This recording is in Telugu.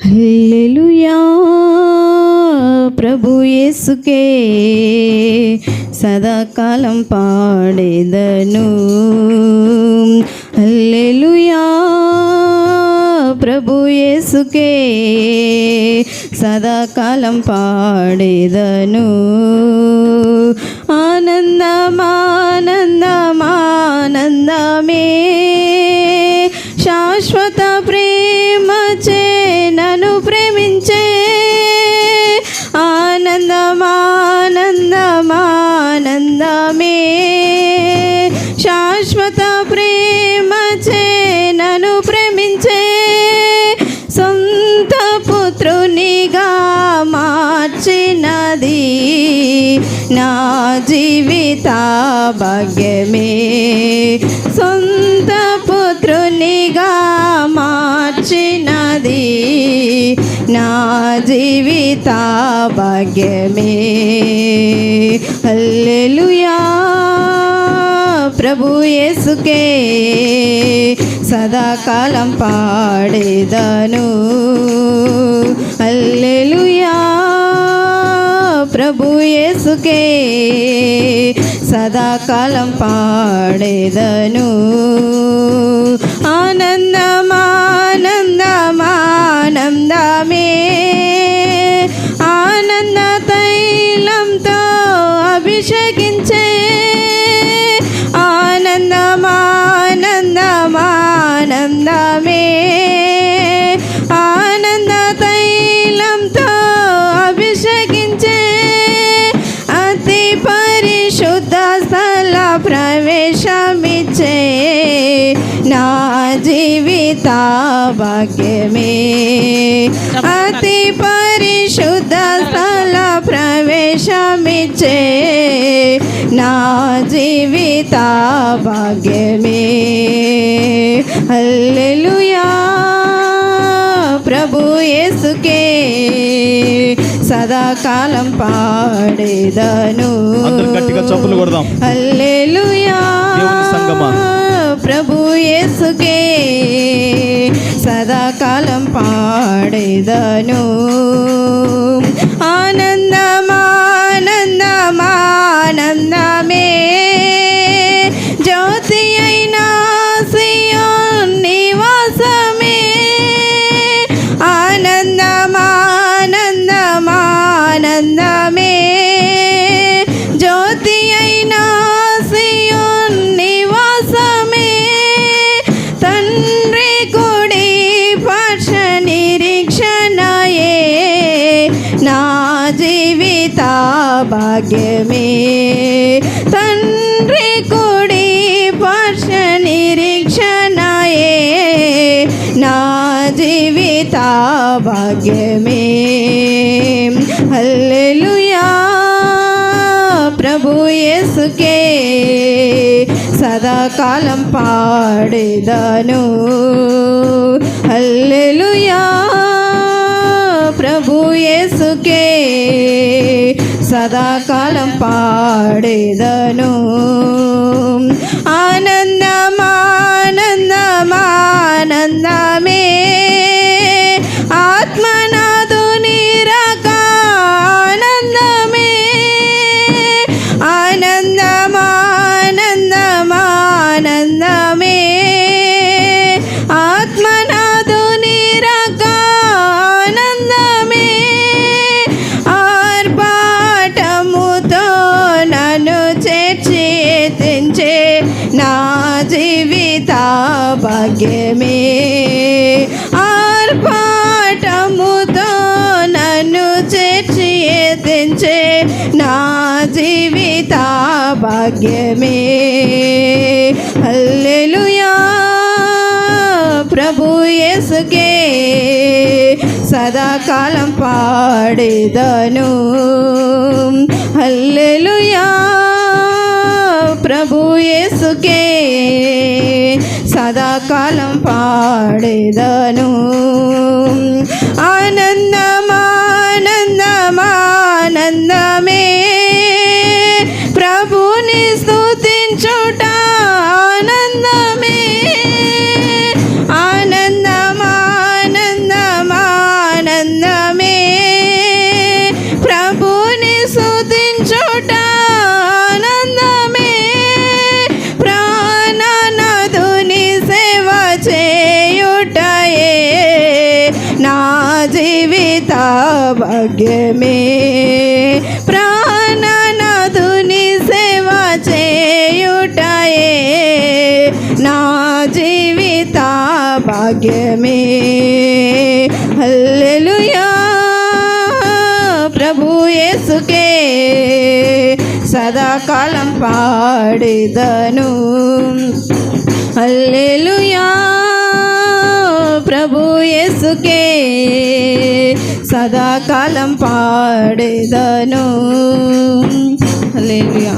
హల్లెలూయా ప్రభు యేసుకే సదాకాలం పాడేదను. హల్లెలూయా ప్రభు యేసుకే సదాకాలం పాడేదను. ఆనందమానందమానందమే శాశ్వత ప్రేమచే నన్ను ప్రేమించే. ఆనందమానందమానందమే శాశ్వత ప్రేమచే నన్ను ప్రేమించే. సొంత పుత్రునిగా మార్చినది నా జీవిత భాగ్యమే. సొంత పుత్రునిగా మార్చినది నా జీవిత భాగ్యమే. హల్లెలూయా ప్రభు యేసుకే సదాకాలం పాడేదను. హల్లెలూయా ప్రభు యేసుకే సదాకాలం పాడేదను. ఆనందమానందమానందమే ఆనంద తైలంతో అభిషేకించే. ఆనందమానందమానందమే ఆనంద తైలంతో అభిషేకించే. అతి పరిశుద్ధ స్థల ప్రవేశమిచ్చే నా జీవిత భాగ్యమే. అతి పరిశుద్ధ స్థల ప్రవేశమిచ్చే నా జీవిత భాగ్యమే. హల్లెలూయా ప్రభు యేసుకే సదాకాలం పాడేదను. గట్టిగా చప్పులు కొడదాం. హల్లెలూయా ప్రభు యేసుకే సదాకాలం పాడేదను. ఆనందమానందమానందమే జ్యోతి అయినా సియోన్ నివాసమే. ఆనందమానందమానందమే జ్యోతి అయినా సియోన్ నివాసమే. తండ్రి కుడి పార్శ నిరీక్షణయే నా జీవిత భాగ్యమే. తండ్రి కుడి పార్శ నిరీక్షణయే నా జీవిత భాగ్యమే. హల్లెలూయా ప్రభు యేసుకే సదాకాలం పాడేదను. హల్లెలూయా ప్రభు యేసుకే సదాకాలం పాడేదను. ఆనందమానందమానందమే ఆత్మనాథుని రక ఆనందమే. ఆనందమానందమానందమే ఆత్మనాథుని రక ఆనందమే. ఆర్భాటముతో నన్ను చేర్చి తెంచే నా జీవిత భాగ్యమే. ఆర్భాటముతో నన్ను చేర్చి తెంచే నా జీవిత భాగ్యమే. హల్లెలూయా ప్రభు యేసుకే సదాకాలం పాడేదను. హల్లెలూయా ప్రభు యేసుకే సదాకాలం పాడేదను. ఆనందమానందమానందమే ప్రభుని స్తుతించుట ఆనందమే. భాగ్యమే ప్రాణనాథుని సేవ చేయుటయే నా జీవిత భాగ్యమే హల్లెలూయా ప్రభు యేసుకే సదాకాలం పాడేదను హల్లెలూయా ప్రభు యేసుకే సదాకాలం పాడేదను హల్లెలూయా.